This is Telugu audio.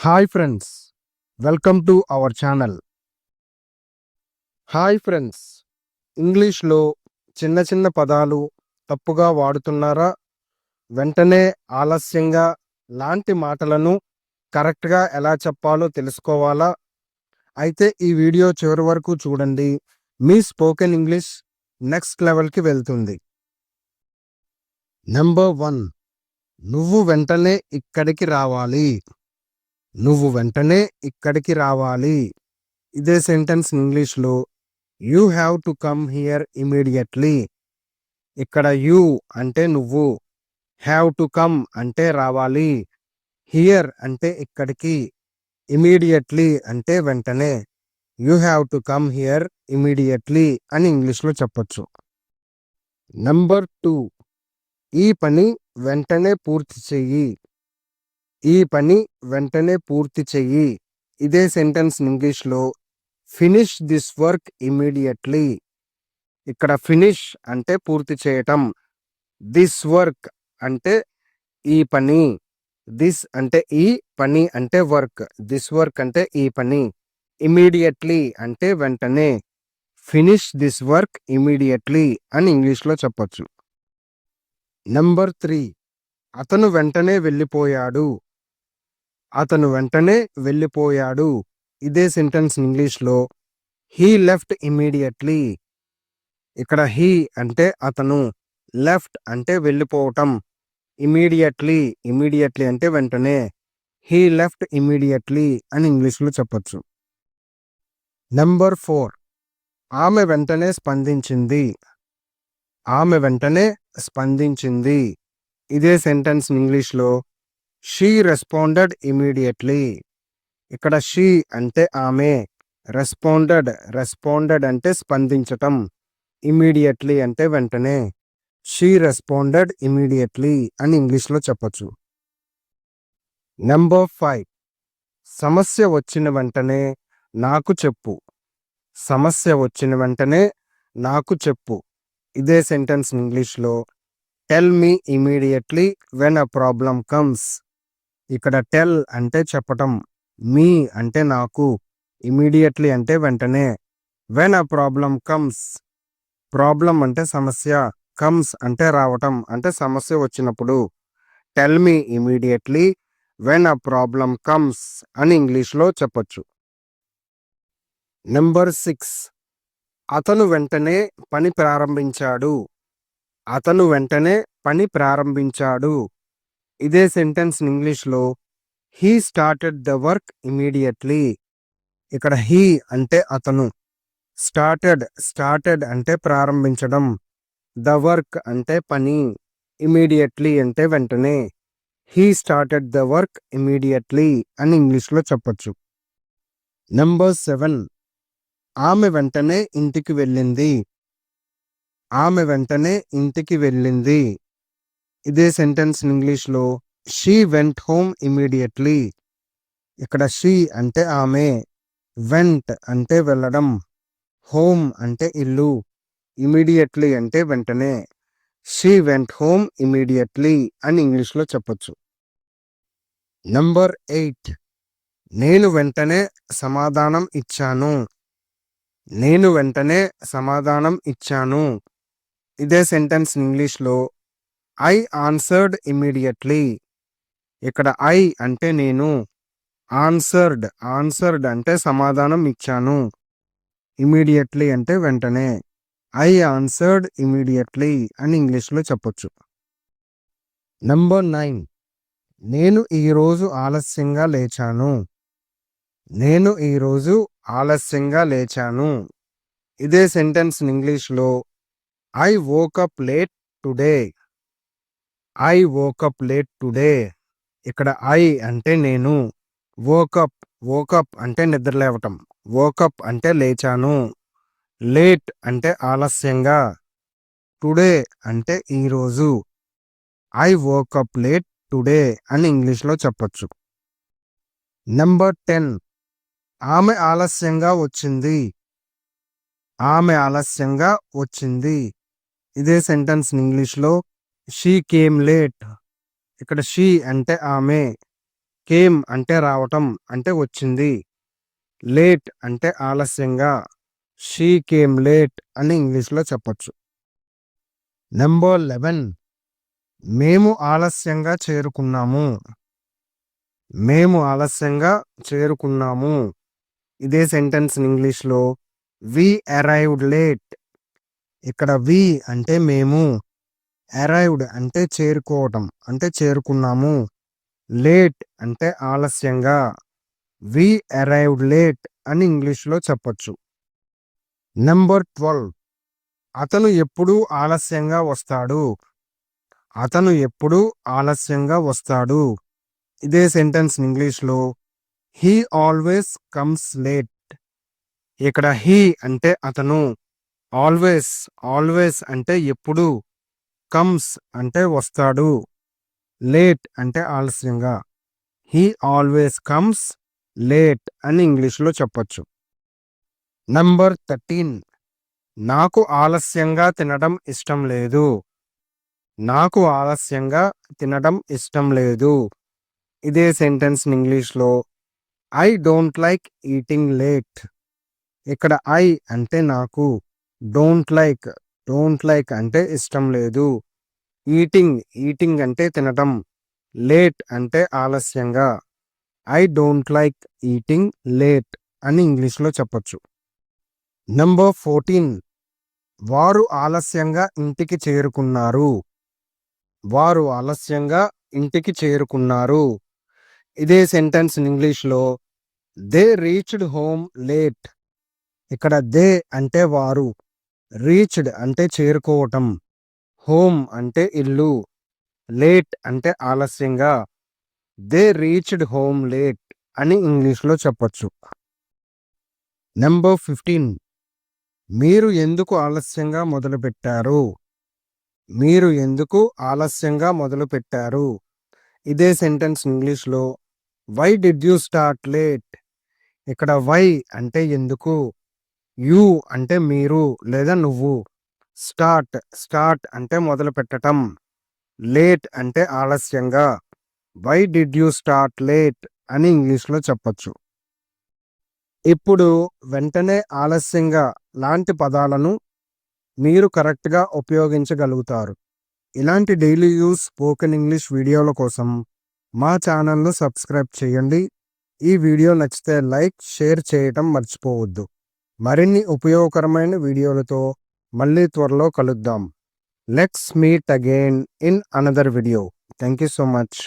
Hi friends, welcome to our channel. Hi friends, ఇంగ్లీష్లో చిన్న చిన్న పదాలు తప్పుగా వాడుతున్నారా? వెంటనే, ఆలస్యంగా లాంటి మాటలను కరెక్ట్గా ఎలా చెప్పాలో తెలుసుకోవాలా? అయితే ఈ వీడియో చివరి వరకు చూడండి. మీ స్పోకెన్ ఇంగ్లీష్ నెక్స్ట్ లెవెల్కి వెళ్తుంది. నెంబర్ 1, నువ్వు వెంటనే ఇక్కడికి రావాలి. నువ్వు వెంటనే ఇక్కడికి రావాలి. ఇదే సెంటెన్స్ ఇంగ్లీష్లో you have to come here immediately. ఇక్కడ యూ అంటే నువ్వు, హ్యావ్ టు కమ్ అంటే రావాలి, హియర్ అంటే ఇక్కడికి, ఇమీడియట్లీ అంటే వెంటనే. You have to come here immediately అని ఇంగ్లీష్లో చెప్పొచ్చు. నెంబర్ 2, ఈ పని వెంటనే పూర్తి చెయ్యి. ఈ పని వెంటనే పూర్తి చెయ్యి. ఇదే సెంటెన్స్ ఇంగ్లీష్లో ఫినిష్ దిస్ వర్క్ ఇమీడియట్లీ. ఇక్కడ ఫినిష్ అంటే పూర్తి చేయటం, దిస్ వర్క్ అంటే ఈ పని, దిస్ అంటే ఈ, పని అంటే వర్క్, దిస్ వర్క్ అంటే ఈ పని, ఇమీడియట్లీ అంటే వెంటనే. ఫినిష్ దిస్ వర్క్ ఇమీడియట్లీ అని ఇంగ్లీష్లో చెప్పొచ్చు. నెంబర్ 3, అతను వెంటనే వెళ్ళిపోయాడు. అతను వెంటనే వెళ్ళిపోయాడు. ఇదే సెంటెన్స్ ఇంగ్లీష్లో హీ లెఫ్ట్ ఇమీడియట్లీ. ఇక్కడ హీ అంటే అతను, లెఫ్ట్ అంటే వెళ్ళిపోవటం, ఇమీడియట్లీ అంటే వెంటనే. హీ లెఫ్ట్ ఇమీడియట్లీ అని ఇంగ్లీష్లో చెప్పొచ్చు. నెంబర్ 4, ఆమె వెంటనే స్పందించింది. ఆమె వెంటనే స్పందించింది. ఇదే సెంటెన్స్ ఇంగ్లీష్లో షీ రెస్పాండెడ్ ఇమీడియట్లీ. ఇక్కడ షీ అంటే ఆమె, రెస్పాండెడ్ అంటే స్పందించటం, ఇమీడియట్లీ అంటే వెంటనే. షీ రెస్పాండెడ్ ఇమీడియట్లీ అని ఇంగ్లీష్లో చెప్పొచ్చు. నెంబర్ 5, సమస్య వచ్చిన వెంటనే నాకు చెప్పు. సమస్య వచ్చిన వెంటనే నాకు చెప్పు. ఇదే సెంటెన్స్ ఇంగ్లీష్లో tell me immediately when a problem comes. ఇక్కడ టెల్ అంటే చెప్పటం, మీ అంటే నాకు, ఇమీడియట్లీ అంటే వెంటనే. When a problem comes, problem అంటే సమస్య, కమ్స్ అంటే రావటం, అంటే సమస్య వచ్చినప్పుడు. Tell me immediately when a problem comes అని ఇంగ్లీష్లో చెప్పొచ్చు. నెంబర్ 6, అతను వెంటనే పని ప్రారంభించాడు. అతను వెంటనే పని ప్రారంభించాడు. ఇదే సెంటెన్స్ ఇంగ్లీష్లో he started the work immediately. ఇక్కడ హీ అంటే అతను, స్టార్టెడ్ అంటే ప్రారంభించడం, ద వర్క్ అంటే పని, ఇమీడియట్లీ అంటే వెంటనే. He started the work immediately అని ఇంగ్లీష్లో చెప్పొచ్చు. నెంబర్ 7, ఆమె వెంటనే ఇంటికి వెళ్ళింది. ఆమె వెంటనే ఇంటికి వెళ్ళింది. ఇదే సెంటెన్స్ ఇంగ్లీష్లో షీ వెంట్ హోమ్ ఇమీడియట్లీ. ఇక్కడ షీ అంటే ఆమె, వెంట్ అంటే వెళ్ళడం, హోమ్ అంటే ఇల్లు, ఇమీడియట్లీ అంటే వెంటనే. షీ వెంట్ హోమ్ ఇమీడియట్లీ అని ఇంగ్లీష్లో చెప్పొచ్చు. నెంబర్ 8, నేను వెంటనే సమాధానం ఇచ్చాను. నేను వెంటనే సమాధానం ఇచ్చాను. ఇదే సెంటెన్స్ ఇంగ్లీష్లో ఐ ఆన్సర్డ్ ఇమీడియట్లీ. ఇక్కడ ఐ అంటే నేను, ఆన్సర్డ్ అంటే సమాధానం ఇచ్చాను, ఇమీడియట్లీ అంటే వెంటనే. ఐ ఆన్సర్డ్ ఇమీడియట్లీ అని ఇంగ్లీష్లో చెప్పొచ్చు. నెంబర్ 9, నేను ఈరోజు ఆలస్యంగా లేచాను. నేను ఈరోజు ఆలస్యంగా లేచాను. ఇదే సెంటెన్స్ ఇంగ్లీష్లో I woke up late today. I woke up late today. ఇక్కడ ఐ అంటే నేను, వోకప్ అంటే నిద్రలేవటం, వోకప్ అంటే లేచాను, లేట్ అంటే ఆలస్యంగా, టుడే అంటే ఈరోజు. ఐ వోకప్ లేట్ టుడే అని ఇంగ్లీష్లో చెప్పొచ్చు. నెంబర్ 10, ఆమె ఆలస్యంగా వచ్చింది. ఆమె ఆలస్యంగా వచ్చింది. ఇదే సెంటెన్స్ ఇంగ్లీష్లో షీ కేమ్ లేట్. ఇక్కడ షీ అంటే ఆమె, కేమ్ అంటే రావటం అంటే వచ్చింది. లేట్ అంటే ఆలస్యంగా. షీ కేమ్ లేట్ అని ఇంగ్లీష్‌లో చెప్పొచ్చు. నంబర్ 11 మేము ఆలస్యంగా చేరుకున్నాము. మేము ఆలస్యంగా చేరుకున్నాము. ఇదే సెంటెన్స్ ఇంగ్లీష్‌లో వి అరైవ్డ్ లేట్. ఇక్కడ వి అంటే మేము, అరైవ్డ్ అంటే చేరుకోవటం అంటే చేరుకున్నాము. లేట్ అంటే ఆలస్యంగా. వి అరైవ్డ్ లేట్ అని ఇంగ్లీష్‌లో చెప్పొచ్చు. నంబర్ 12 అతను ఎప్పుడూ ఆలస్యంగా వస్తాడు. అతను ఎప్పుడూ ఆలస్యంగా వస్తాడు. ఇదే సెంటెన్స్ ఇంగ్లీష్‌లో హీ ఆల్వేస్ కమ్స్ లేట్. ఇక్కడ హీ అంటే అతను, ఆల్వేస్ అంటే ఎప్పుడు, కమ్స్ అంటే వస్తాడు, లేట్ అంటే ఆలస్యంగా. హీ ఆల్వేస్ కమ్స్ లేట్ అని ఇంగ్లీష్‌లో చెప్పొచ్చు. నంబర్ 13 నాకు ఆలస్యంగా తినడం ఇష్టం లేదు. నాకు ఆలస్యంగా తినడం ఇష్టం లేదు. ఇదే సెంటెన్స్ ఇంగ్లీష్‌లో I don't like eating late. ఇక్కడ ఐ అంటే నాకు, డోంట్ లైక్ అంటే ఇష్టం లేదు. ఈటింగ్ అంటే తినటం, లేట్ అంటే ఆలస్యంగా. I don't like eating late అని ఇంగ్లీష్‌లో చెప్పొచ్చు. నంబర్ 14 వారు ఆలస్యంగా ఇంటికి చేరుకున్నారు. వారు ఆలస్యంగా ఇంటికి చేరుకున్నారు. ఇదే సెంటెన్స్ ఇంగ్లీష్‌లో దే రీచ్డ్ హోమ్ లేట్. ఇక్కడ దే అంటే వారు, రీచ్డ్ అంటే చేరుకోవటం, హోమ్ అంటే ఇల్లు, లేట్ అంటే ఆలస్యంగా. దే రీచ్డ్ హోమ్ లేట్ అని ఇంగ్లీష్‌లో చెప్పొచ్చు. నంబర్ 15 మీరు ఎందుకు ఆలస్యంగా మొదలుపెట్టారు? మీరు ఎందుకు ఆలస్యంగా మొదలుపెట్టారు? ఇదే సెంటెన్స్ ఇంగ్లీష్‌లో why did you start late. ఇక్కడ వై అంటే ఎందుకు, యూ అంటే మీరు లేదా నువ్వు, స్టార్ట్ అంటే మొదలు పెట్టటం, లేట్ అంటే ఆలస్యంగా. Why did you start late అని ఇంగ్లీష్‌లో చెప్పొచ్చు. ఇప్పుడు వెంటనే ఆలస్యంగా లాంటి పదాలను మీరు కరెక్ట్‌గా ఉపయోగించగలుగుతారు. ఇలాంటి డైలీ యూజ్ స్పోకెన్ ఇంగ్లీష్ వీడియోల కోసం మా ఛానల్‌ను సబ్స్క్రైబ్ చేయండి. ఈ వీడియో నచ్చితే లైక్, షేర్ చేయటం మర్చిపోవద్దు. మరిన్ని ఉపయోగకరమైన వీడియోలతో మళ్ళీ త్వరలో కలుద్దాం. Let's meet again in another video. Thank you so much.